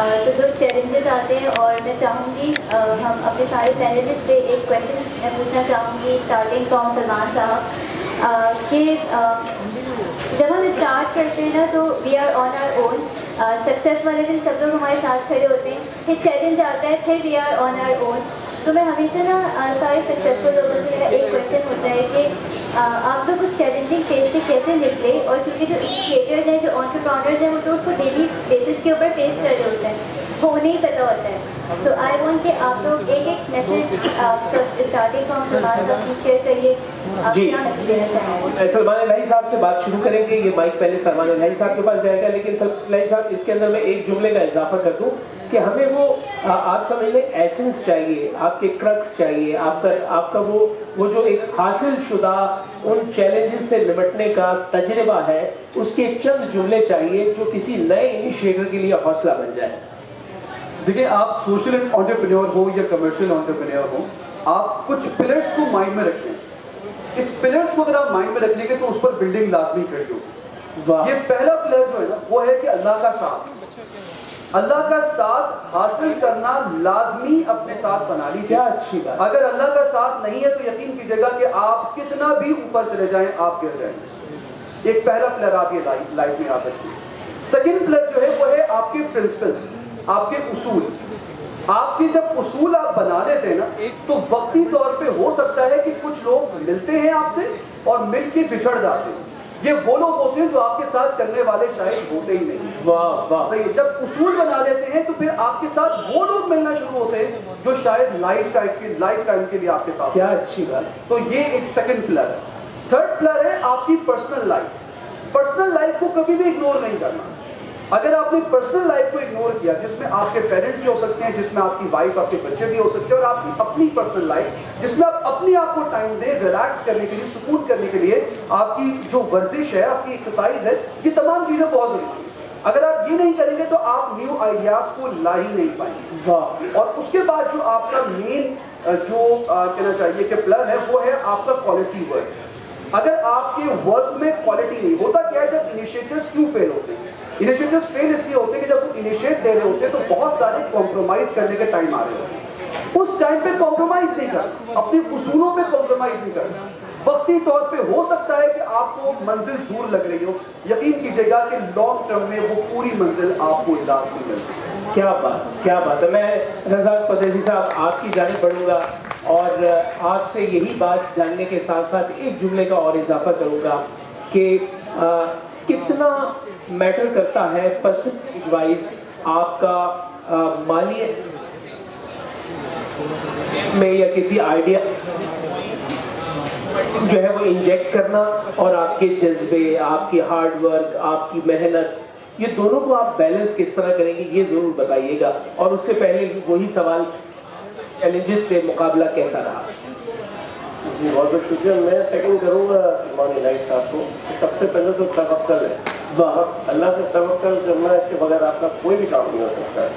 تو جو چیلنجز آتے ہیں، اور میں چاہوں گی ہم اپنے سارے پینلسٹ سے ایک کویشچن میں پوچھنا چاہوں گی اسٹارٹنگ فرام سلمان صاحب کہ جب ہم اسٹارٹ کرتے ہیں نا تو we are on our own. Success والے دن سب لوگ ہمارے ساتھ کھڑے ہوتے ہیں، پھر چیلنج آتا ہے، پھر وی آر آن آر اون. تو میں ہمیشہ نا سارے سکسیزفل لوگوں سے میرا ایک کویشچن ہوتا ہے کہ آپ لوگ اس چیلنجنگ فیز سے کیسے نکلے. اور کیونکہ جو انیشیٹرز ہیں، جو انٹرپرینورز ہیں، وہ تو اس کو ڈیلی بیسس کے اوپر فیس کر رہے ہوتے ہیں، وہ انہیں ہی پتہ ہوتا ہے. تو آئی وانٹ کہ آپ لوگ ایک ایک میسج اسٹارٹنگ فرام سلمان صاحب کی شیئر کریے. آپ جی. کیا میسج دینا چاہیں گے؟ سلمان الہی صاحب سے بات شروع کریں گے. یہ مائک پہلے سلمان الہی صاحب کے پاس جائے گا، لیکن الہی صاحب اس کے اندر میں ایک جملے کا اضافہ کر دوں کہ ہمیں وہ آپ سمجھ لیں ایسنس چاہیے، آپ کے کرکس چاہیے، آپ کا وہ جو ایک حاصل شدہ ان چیلنجز سے نمٹنے کا تجربہ ہے، اس کے چند جملے چاہیے جو کسی نئے انیشیٹر کے لیے حوصلہ بن جائے. دیکھیں، آپ سوشل انٹرپرینور ہو یا کمرشل انٹرپرینور ہو، آپ کچھ پلرس کو مائنڈ میں رکھیں. اس پلرس کو اگر آپ مائنڈ میں رکھ لیں گے تو اس پر بلڈنگ لازمی کھڑی ہوگی. یہ پہلا پلر جو ہے نا، وہ ہے کہ اللہ کا ساتھ. اللہ کا ساتھ حاصل کرنا لازمی اپنے ساتھ بنا لیجیے. کیا اچھی بات. اگر اللہ کا ساتھ نہیں ہے تو یقین کیجیے گا کہ آپ کتنا بھی اوپر چلے جائیں آپ گر جائیں گے. ایک پہلا پلر آپ یہ لائف میں یاد رکھیے. سیکنڈ پلر جو ہے وہ ہے آپ کے پرنسپلس، آپ کے اصول. آپ کے جب اصول آپ بنا لیتے ہیں نا، تو وقتی طور پہ ہو سکتا ہے کہ کچھ لوگ ملتے ہیں آپ سے اور مل کے بچھڑ جاتے ہیں. یہ وہ لوگ ہوتے ہیں جو آپ کے ساتھ چلنے والے شاید ہوتے ہی نہیں. واہ واہ. جب اصول بنا لیتے ہیں تو پھر آپ کے ساتھ وہ لوگ ملنا شروع ہوتے ہیں جو شاید لائف ٹائم کے لیے آپ کے ساتھ. کیا اچھی بات. تو یہ ایک سیکنڈ پلر ہے. تھرڈ پلر ہے آپ کی پرسنل لائف. پرسنل لائف کو کبھی بھی اگنور نہیں کرنا. اگر آپ نے پرسنل لائف کو اگنور کیا، جس میں آپ کے پیرنٹ بھی ہو سکتے ہیں، جس میں آپ کی وائف، آپ کے بچے بھی ہو سکتے ہیں، اور آپ کی اپنی پرسنل لائف جس میں آپ اپنے آپ کو ٹائم دیں ریلیکس کرنے کے لیے، سکون کرنے کے لیے، آپ کی جو ورزش ہے، آپ کی ایکسرسائز ہے، یہ تمام چیزیں بہت ضروری ہیں. اگر آپ یہ نہیں کریں گے تو آپ نیو آئیڈیاز کو لا ہی نہیں پائیں گے. اور اس کے بعد جو آپ کا مین جو کہنا چاہیے کہ پلر ہے، وہ ہے آپ کا کوالٹی ورک. اگر آپ کے ورک میں کوالٹی نہیں ہوتا، کیا ہے جب انیشیٹرز کیوں فیل ہوتے ہیں؟ انیشیٹرز فیل اس لیے ہوتے ہیں کہ جب وہ انیشیٹ لے رہے ہوتے ہیں تو بہت سارے کمپرومائز کرنے کے ٹائم آ رہے ہوتے ہیں. اس ٹائم پہ کمپرومائز نہیں کرنا، اپنے اصولوں پہ کمپرومائز نہیں کرنا. وقتی طور پہ ہو سکتا ہے کہ آپ کو منزل دور لگ رہی ہو، یقین کیجیے گا کہ لانگ ٹرم میں وہ پوری منزل آپ کو لازمی ملتی ہے. کیا بات، کیا بات ہے. میں رضا پردیسی صاحب آپ کی جانب بڑھوں گا اور آپ سے یہی بات جاننے کے ساتھ ساتھ ایک جملے کا اور اضافہ کروں گا کہ کتنا میٹر کرتا ہے پرسنٹیج وائز آپ کا مالی میں یا کسی آئیڈیا جو ہے وہ انجیکٹ کرنا، اور آپ کے جذبے، آپ کی ہارڈ ورک، آپ کی محنت، یہ دونوں کو آپ بیلنس کس طرح کریں گے، یہ ضرور بتائیے گا. اور اس سے پہلے وہی سوال، چیلنجز سے مقابلہ کیسا رہا؟ جی بہت بہت شکریہ. میں سیکنڈ کروں گا سلمان الہی صاحب کو. سب سے پہلے تو توکل ہے. اللہ سے توکل کرنا، اس کے بغیر آپ کا کوئی بھی کام نہیں ہو سکتا ہے.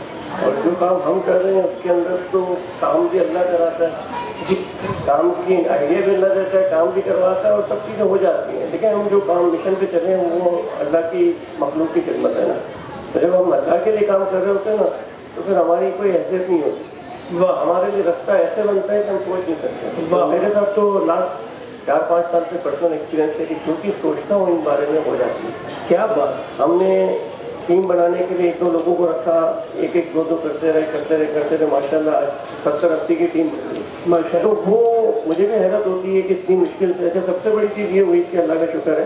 اور جو کام ہم کر رہے ہیں اس کے اندر تو کام بھی اللہ کراتا ہے. جی، کام کی آئیڈیا بھی اللہ دیتا ہے، کام بھی کرواتا ہے، اور سب چیزیں ہو جاتی ہیں. لیکن ہم جو کام مشن پہ چلے ہیں وہ اللہ کی مخلوق کی خدمت ہے نا. تو جب ہم اللہ کے لیے کام کر رہے ہوتے ہیں نا، تو پھر ہماری کوئی حیثیت نہیں ہوتی. ہمارے لیے رستہ ایسے بنتا ہے کہ ہم سوچ نہیں سکتے. میرے ساتھ تو لاسٹ 4-5 سال سے پرسنل ایکسپیرینس ہے کہ جو چیز سوچتا ہوں ان بارے میں ہو جاتی ہے. کیا بات. ہم نے ٹیم بنانے کے لیے 1-2 لوگوں کو رکھا، ایک 2-2 کرتے رہے ماشاء اللہ آج 70-80 کی ٹیم بن گئی. تو وہ مجھے بھی حیرت ہوتی ہے کہ اتنی مشکل سے. اچھا، سب سے بڑی چیز یہ ہوئی کہ اللہ کا شکر ہے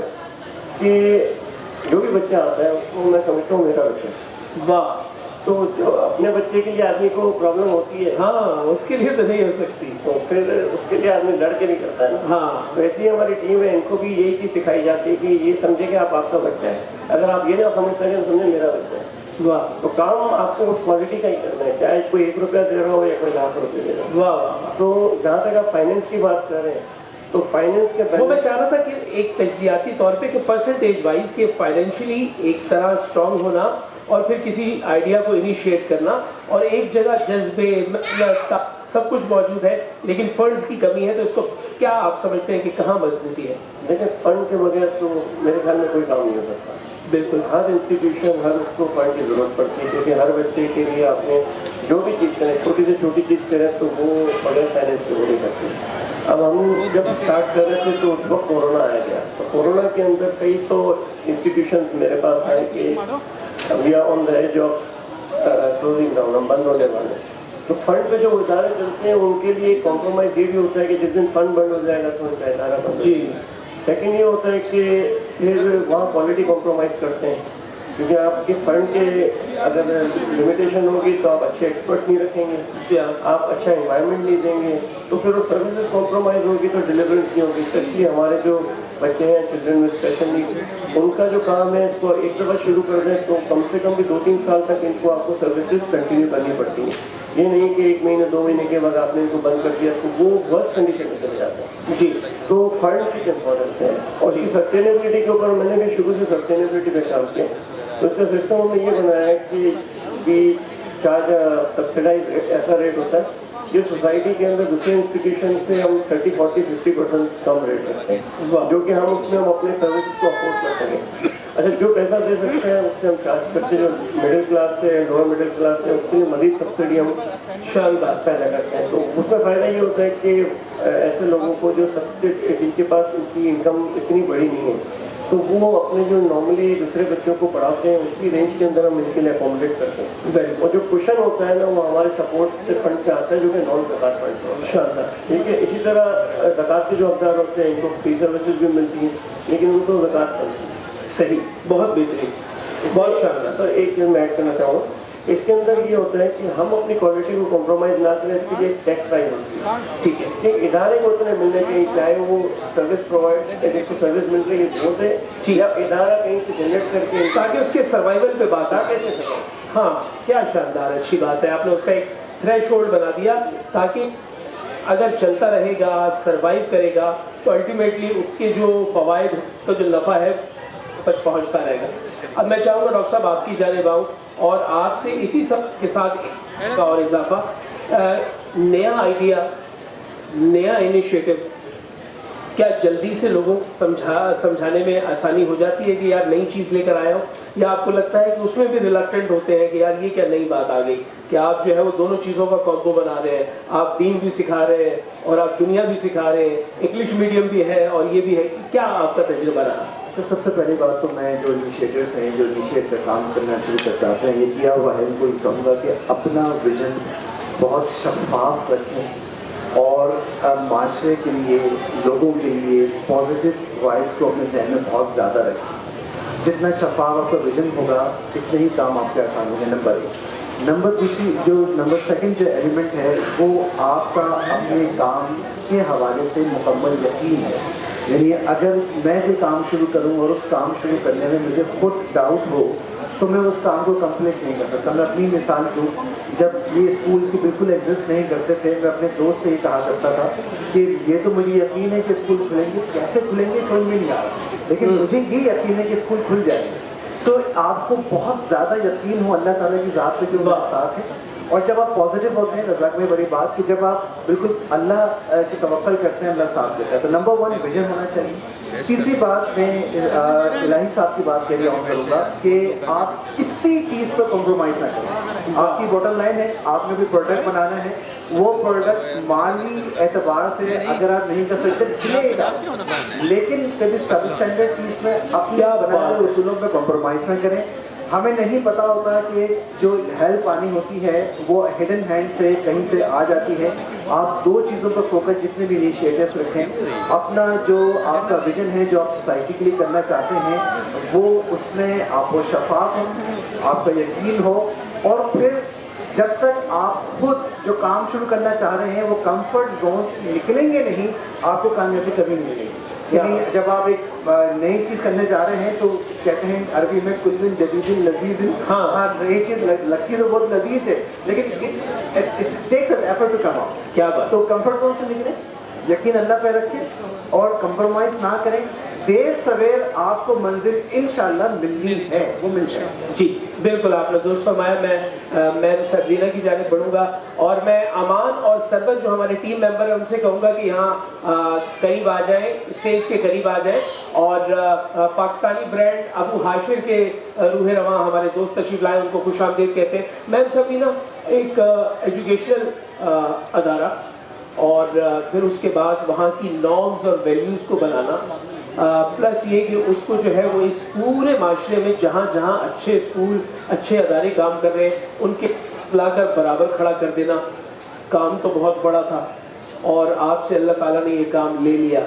کہ جو بھی بچہ آتا ہے اس کو میں سمجھتا ہوں میرا بچہ. واہ. تو جو اپنے بچے کے لیے آدمی کو پرابلم ہوتی ہے، ہاں، اس کے لیے تو نہیں ہو سکتی، تو پھر اس کے لیے آدمی لڑ کے نہیں کرتا ہے نا. ہاں. ویسے ہی ہماری ٹیم ہے، ان کو بھی یہی چیز سکھائی جاتی ہے کہ یہ سمجھے کہ آپ کا بچہ ہے. اگر آپ یہ نہیں سمجھ سکیں تو سمجھیں میرا بچہ ہے. واہ. تو کام آپ کو اس کوالٹی کا ہی کرنا ہے، چاہے کوئی 1 روپیہ دے رہا ہو یا کوئی 1,00,000 روپئے دے رہا ہو. واہ. تو جہاں تک آپ فائنینس کی بات کر رہے ہیں تو فائنینس کے وہ میں چاہ رہا تھا کہ ایک تجزیاتی طور پہ کہ پرسنٹیج وائز کہ فائنینشلی ایک طرح اسٹرانگ ہونا اور پھر کسی آئیڈیا کو انیشیٹ کرنا، اور ایک جگہ جذبے سب کچھ موجود ہے لیکن فنڈز کی کمی ہے، تو اس کو کیا آپ سمجھتے ہیں کہ کہاں مضبوطی ہے؟ دیکھیں، فنڈ کے بغیر تو میرے خیال میں کوئی کام نہیں ہو سکتا. بالکل ہر انسٹیٹیوشن ہر اس کو فنڈ کی ضرورت پڑتی ہے، کیونکہ ہر بچے کے لیے آپ نے جو بھی چیز کریں، چھوٹی سے چھوٹی چیز کریں تو وہ بغیر فائنینس کے وہ نہیں کرتی۔ اب ہم جب اسٹارٹ کر رہے تھے تو اس وقت کورونا آ گیا، تو کورونا کے اندر کئی سو انسٹیٹیوشن میرے پاس آئے کہ we are on the edge of closing down, ہم بند ہونے والے ہیں۔ تو فنڈ پہ جو ادارے چلتے ہیں ان کے لیے کمپرومائز یہ بھی ہوتا ہے کہ جس دن فنڈ بند ہو جائے گا تو ان کا ادارہ بند۔ جی سیکنڈ یہ ہوتا ہے کہ پھر وہاں کوالٹی کمپرومائز کرتے ہیں، کیونکہ آپ کے فنڈ کے اگر لمیٹیشن ہوگی تو آپ اچھے ایکسپرٹ نہیں رکھیں گے، آپ اچھا انوائرمنٹ نہیں دیں گے، تو پھر وہ سروسز کمپرومائز ہوگی تو ڈیلیورنس نہیں ہوگی۔ اسپیشلی ہمارے جو بچے ہیں چلڈرن ود اسپیشل نیڈس، ان کا جو کام ہے اس کو ایک دفعہ شروع کر دیں تو کم سے کم بھی 2-3 سال تک ان کو آپ کو سروسز کنٹینیو کرنی پڑتی ہیں۔ یہ نہیں کہ 1 مہینے 2 مہینے کے بعد آپ نے ان کو بند کر دیا تو وہ ورسٹ کنڈیشن میں چلے جاتے ہیں۔ جی تو فنڈ کی امپورٹنس ہے، اور اس کی سسٹینیبلٹی کے اوپر میں نے بھی شروع سے سسٹینیبلٹی پہ کام کیا۔ تو اس کا سسٹم ہم نے یہ بنایا ہے کہ وی چارج سبسڈائز ایسا ریٹ ہوتا ہے جو سوسائٹی کے اندر دوسرے انسٹیٹیوشن سے ہم 30-40-50% کم ریٹ رکھتے ہیں، جو کہ ہم اس میں ہم اپنے سروسز کو افورڈ کر سکیں۔ اچھا جو پیسہ دے سکتے ہیں اس سے ہم چارج کرتے ہیں، جو مڈل کلاس سے لوور مڈل کلاس سے اس کے لیے مزید سبسڈی ہم شاندار پیدا کرتے ہیں۔ تو اس میں فائدہ یہ ہوتا ہے کہ ایسے لوگوں کو جو سب سے جن کے پاس ان کی انکم اتنی بڑی نہیں ہے تو وہ اپنے جو نارملی دوسرے بچوں کو پڑھاتے ہیں اس کی رینج کے اندر ہم ان کے لیے اکوموڈیٹ کرتے ہیں، اور جو کوشن ہوتا ہے نا وہ ہمارے سپورٹ سے فنڈ سے آتا ہے جو کہ نان زکوٰۃ فنڈ سے ہوتا ہے۔ ٹھیک ہے، اسی طرح زکوٰۃ کے جو حقدار ہوتے ہیں ان کو فری سروسز بھی ملتی ہیں لیکن ان کو زکوٰۃ ملتی ہے۔ صحیح، بہت بہترین، بہت شاندار۔ سر ایک چیز میں ایڈ کرنا چاہوں گا، اس کے اندر یہ ہوتا ہے کہ ہم اپنی کوالٹی کو کمپرومائز نہ کریں، اس کے لیے ٹیکس پرائز ہوتی ہے۔ ٹھیک ہے، کہ ادارے کو اتنے ملنے چاہیے، چاہے وہ سروس پرووائڈ جس کو سروس مل رہی ہے وہ دے، یا ادارہ کہیں سے جنریٹ کر کے تاکہ اس کے سروائیول پہ بات آ کیسے سکیں۔ ہاں کیا شاندار، اچھی بات ہے، آپ نے اس کا ایک تھریش ہولڈ بنا دیا تاکہ اگر چلتا رہے گا، سروائیو کرے گا تو الٹیمیٹلی اس کے جو فوائد، اس کا جو نفع ہے تک پہنچتا رہے گا۔ اب میں چاہوں گا ڈاکٹر صاحب آپ کی جانب آؤں اور آپ سے اسی سب کے ساتھ ایک اور اضافہ، نیا آئیڈیا، نیا انیشیٹو، کیا جلدی سے لوگوں کو سمجھانے میں آسانی ہو جاتی ہے کہ یار نئی چیز لے کر آیا ہو، یا آپ کو لگتا ہے کہ اس میں بھی ریلکٹنٹ ہوتے ہیں کہ یار یہ کیا نئی بات آ گئی کہ آپ جو ہے وہ دونوں چیزوں کا کامبو بنا رہے ہیں، آپ دین بھی سکھا رہے ہیں اور آپ دنیا بھی سکھا رہے ہیں، انگلش میڈیم بھی ہے اور یہ بھی ہے، کیا آپ کا تجربہ رہا؟ سب سے پہلی بات تو میں جو انیشیٹرس ہیں جو انیشیٹ کا کام کرنا شروع کر چاہتے ہیں، یہ کیا ہوا ہے ان کو یہ کہوں گا کہ اپنا ویژن بہت شفاف رکھیں اور معاشرے کے لیے، لوگوں کے لیے پازیٹیو وائب کو اپنے ذہن میں بہت زیادہ رکھیں۔ جتنا شفاف آپ کا ویژن ہوگا اتنے ہی کام آپ کے آسان ہوں گے، نمبر 1۔ نمبر سیکنڈ جو ایلیمنٹ ہے وہ آپ کا اپنے کام کے حوالے سے مکمل یقین ہے، یعنی اگر میں کوئی کام شروع کروں اور اس کام شروع کرنے میں مجھے خود ڈاؤٹ ہو تو میں اس کام کو کمپلیٹ نہیں کر سکتا۔ میں اپنی مثال دوں، جب یہ اسکولس کی بالکل ایگزسٹ نہیں کرتے تھے، میں اپنے دوست سے یہ کہا کرتا تھا کہ یہ تو مجھے یقین ہے کہ اسکول کھلیں گے، کیسے کھلیں گے سمجھ میں نہیں آ رہا، لیکن مجھے یہ یقین ہے کہ اسکول کھل جائیں گے۔ تو آپ کو بہت زیادہ یقین ہو اللہ تعالیٰ کی ذات پہ کہ وہ ساتھ ہے، اور جب آپ پازیٹیو ہوتے ہیں، رزاق میں بڑی بات کہ جب آپ بالکل اللہ کی توکل کرتے ہیں اللہ ساتھ دیتا ہے۔ تو نمبر 1 ویژن ہونا چاہیے۔ تیسری بات میں الہی صاحب کی بات کیری آن کروں گا کہ آپ کسی چیز پہ کمپرومائز نہ کریں۔ آپ کی باٹم لائن ہے، آپ نے بھی پروڈکٹ بنانا ہے، وہ پروڈکٹ مالی اعتبار سے اگر آپ نہیں کر سکتے چلے گا، لیکن کبھی سب اسٹینڈرڈ چیز میں اپنے بنائے ہوئے اصولوں پہ کمپرومائز نہ کریں۔ ہمیں نہیں پتا ہوتا کہ جو ہیلپ آنی ہوتی ہے وہ ہڈن ہینڈ سے کہیں سے آ جاتی ہے۔ آپ 2 چیزوں پر فوکس، جتنے بھی انیشیٹوز رکھیں، اپنا جو آپ کا ویژن ہے جو آپ سوسائٹی کے لیے کرنا چاہتے ہیں وہ اس میں آپ کو شفاف ہو، آپ کا یقین ہو، اور پھر جب تک آپ خود جو کام شروع کرنا چاہ رہے ہیں وہ کمفرٹ زون نکلیں گے نہیں، آپ کو کامیابی کبھی نہیں ملے گی۔ یعنی جب آپ ایک نئی چیز کرنے جا رہے ہیں تو کہتے ہیں عربی میں کل دن جدید لذیذ، ہاں نئی چیز لگتی تو بہت لذیذ ہے لیکن it's takes an effort to come out. کیا بات، تو کمفرٹ زون سے نکلیں، یقین اللہ پہ رکھیں اور کمپرومائز نہ کریں، دیر سویر آپ کو منزل انشاءاللہ ملنی ہے، وہ مل جائے. جی بالکل آپ نے درست فرمایا. میں سبرینا کی جانب بڑھوں گا اور میں امان اور سربت جو ہمارے ٹیم ممبر ہیں ان سے کہوں گا کہ یہاں قریب آ جائیں، اسٹیج کے قریب آ جائیں. اور پاکستانی برانڈ ابو ہاشر کے روح رواں ہمارے دوست تشریف لائے، ان کو خوش آمدید کہتے ہیں. میم سبرینا، ایک ایجوکیشنل ادارہ اور پھر اس کے بعد وہاں کی نارمز اور ویلیوز کو بنانا، پلس یہ کہ اس کو جو ہے وہ اس پورے معاشرے میں جہاں جہاں اچھے اسکول اچھے ادارے کام کر رہے ہیں ان کے لا کر برابر کھڑا کر دینا، کام تو بہت بڑا تھا اور آپ سے اللہ تعالیٰ نے یہ کام لے لیا.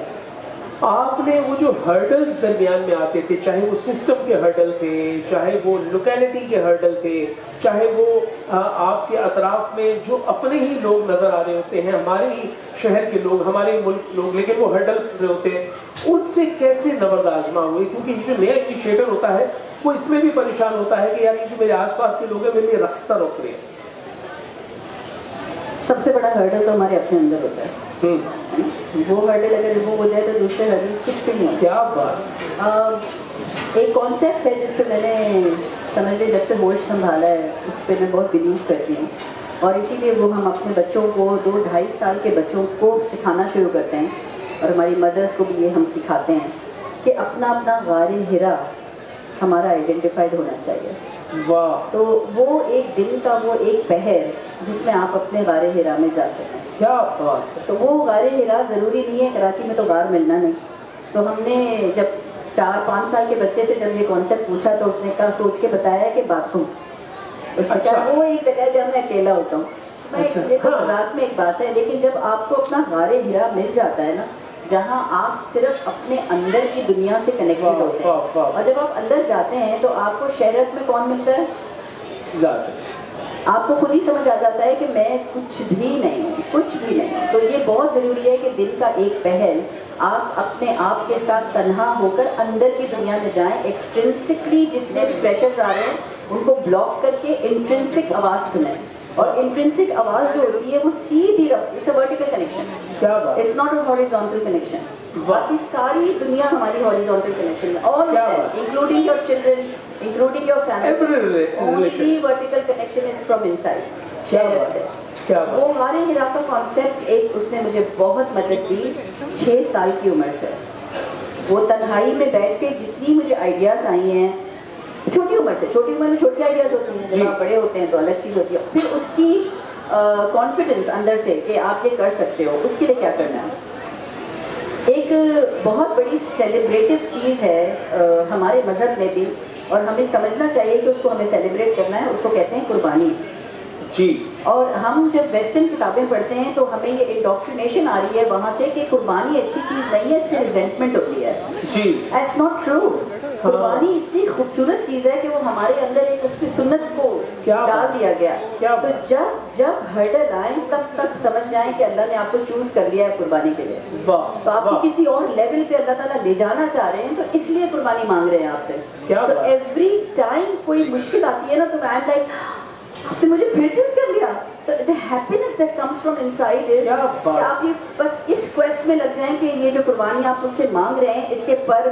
آپ نے وہ جو ہرڈلز درمیان میں آتے تھے، چاہے وہ سسٹم کے ہرڈل تھے، چاہے وہ لوکیلٹی کے ہرڈل تھے، چاہے وہ آپ کے اطراف میں جو اپنے ہی لوگ نظر آ رہے ہوتے ہیں، ہمارے ہی شہر کے لوگ، ہمارے ملک لوگ، لیکن وہ ہرڈل ہوتے ہیں، ان سے کیسے نبرد آزما ہوئے؟ کیونکہ یہ جو نیا انیشیٹر ہوتا ہے وہ اس میں بھی پریشان ہوتا ہے کہ یار یہ جو میرے آس پاس کے لوگ ہیں میرے لیے رفتہ روک رہے ہیں. سب سے بڑا ہرڈل تو ہمارے اپنے اندر ہوتا ہے. وہ ہرڈل اگر ریموو ہو جائے تو دوسرے ہرڈل کچھ بھی نہیں ہے. کیا بات. ایک کانسیپٹ ہے جس پہ میں نے سمجھ لیں جب سے ہوش سنبھالا ہے اس پہ میں بہت بلیو کرتی ہوں، اور اسی لیے وہ ہم اپنے بچوں کو 2-2.5 سال کے بچوں کو سکھانا شروع کرتے ہیں، اور ہماری مدرس کو بھی یہ ہم سکھاتے ہیں کہ اپنا اپنا غار ہرا ہمارا آئیڈینٹیفائڈ ہونا چاہیے. واہ. تو وہ ایک دن کا وہ ایک پہر جس میں آپ اپنے غار ہرا میں جا سکیں. کیا بات. تو وہ غار ہرا ضروری نہیں ہے کراچی میں تو غار ملنا نہیں. تو ہم نے جب 4-5 سال کے بچے سے جب یہ کانسیپٹ پوچھا تو اس نے کہا سوچ کے بتایا کہ باتھ روم. اس نے کہا وہ ایک جگہ ہے جہاں میں اکیلا ہوتا ہوں. یہ تو مذاق میں ایک بات ہے، لیکن جب آپ کو اپنا غار ہرا مل جاتا ہے نا جہاں آپ صرف اپنے اندر کی دنیا سے کنیکٹڈ ہوتے ہیں، اور جب آپ اندر جاتے ہیں تو آپ کو شہرت میں کون ملتا ہے؟ ذات. آپ کو خود ہی سمجھ آ جاتا ہے کہ میں کچھ بھی نہیں ہوں، کچھ بھی نہیں ہوں. تو یہ بہت ضروری ہے کہ دل کا ایک پہل آپ اپنے آپ کے ساتھ تنہا ہو کر اندر کی دنیا میں جائیں. ایکسٹرنسکلی جتنے بھی پریشرز آ رہے ہیں ان کو بلاک کر کے انٹرنسک آواز سنیں، اور انٹرنسک آواز جو ہوتی ہے وہ سیدھی رفت، it's a vertical connection, it's not a horizontal connection. باقی ساری دنیا ہماری ہاریزونٹل کنیکشن ہے، all including your children, including your family. Only vertical connection is from inside شہر سے. وہ غار ہرا کا کانسیپٹ ایک اس نے مجھے بہت مدد دی 6 سال کی عمر سے. وہ تنہائی میں بیٹھ کے جتنی مجھے آئیڈیاز آئی ہیں چھوٹی عمر سے، چھوٹی عمر میں چھوٹی آئیڈیاز ہوتی ہیں، جب آپ بڑے ہوتے ہیں تو الگ چیز ہوتی ہے. پھر اس کی کانفیڈنس اندر سے کہ آپ یہ کر سکتے ہو، اس کے لیے کیا کرنا ہے. ایک بہت بڑی سیلیبریٹو چیز ہے ہمارے مذہب میں بھی، اور ہمیں سمجھنا چاہیے کہ اس کو ہمیں سیلیبریٹ کرنا ہے. اس کو کہتے ہیں قربانی. جی. اور ہم جب ویسٹرن کتابیں پڑھتے ہیں تو ہمیں یہ انڈوکٹرینیشن آ رہی ہے وہاں سے کہ قربانی اچھی چیز نہیں ہے، اس سے ریزنٹمنٹ ہوتی ہے. جی. It's not true. قربانی اتنی خوبصورت چیز ہے کہ وہ ہمارے اندر ایک اس کی سنت کو ڈال دیا گیا. تو جب ہرڈل آئیں تب سمجھ جائیں کہ اللہ نے آپ کو چوز کر لیا ہے قربانی کے لیے. تو آپ کو کسی اور لیول پہ اللہ تعالیٰ لے جانا چاہ رہے ہیں، تو اس لیے قربانی مانگ رہے ہیں آپ سے. سو ایوری ٹائم کوئی مشکل آتی ہے نا تو میں لائک آپ نے مجھے پھر چوز کر لیا. The happiness that comes from inside is کہ آپ یہ بس اس کویسٹ میں لگ جائیں کہ یہ جو قربانی آپ مجھ سے مانگ رہے ہیں اس کے پر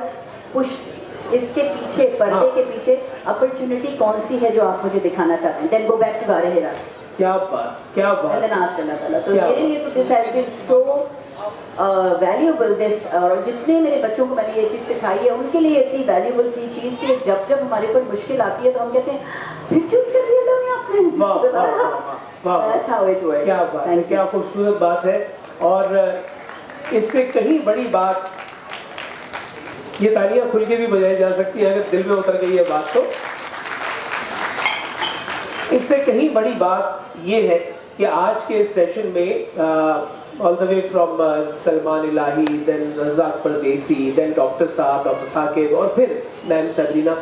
پشت، اس کے پیچھے پردے کے پیچھے اپرچونٹی کون سی ہے جو آپ مجھے دکھانا چاہتے ہیں. Then go back to غار ہرا. کیا بات، کیا بات. And then ask اللہ تعالیٰ. تو میرے لیے تو this has been so valuable this، اور جتنے میرے بچوں کو میں نے یہ چیز سکھائی ہے ان کے لیے اتنی ویلیوبل تھی چیز کہ جب ہمارے کوئی مشکل آتی ہے تو ہم کہتے ہیں پھر چوز کر لیا اللہ نے آپ نے. That's how it works. کیا بات ہے، کیا خوبصورت بات ہے. اور اس سے کہیں بڑی بات، یہ تالیاں کھل کے بھی بجائی جا سکتی ہے اگر دل میں اتر گئی ہے بات تو. اس سے کہیں بڑی بات یہ ہے کہ آج کے سیشن میں all the way from Salman الہی، then رزاق پردیسی، then ڈاکٹر صاحب، ڈاکٹر ثاقب، اور پھر میم سبرینا،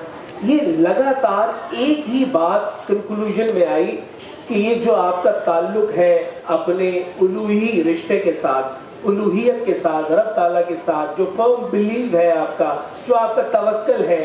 یہ لگاتار ایک ہی بات کنکلوژن میں آئی کہ یہ جو آپ کا تعلق ہے اپنے الوہی رشتے کے ساتھ، الوہیت کے ساتھ، رب تعالیٰ کے ساتھ، جو فرم بلیو ہے آپ کا، جو آپ کا توکل ہے،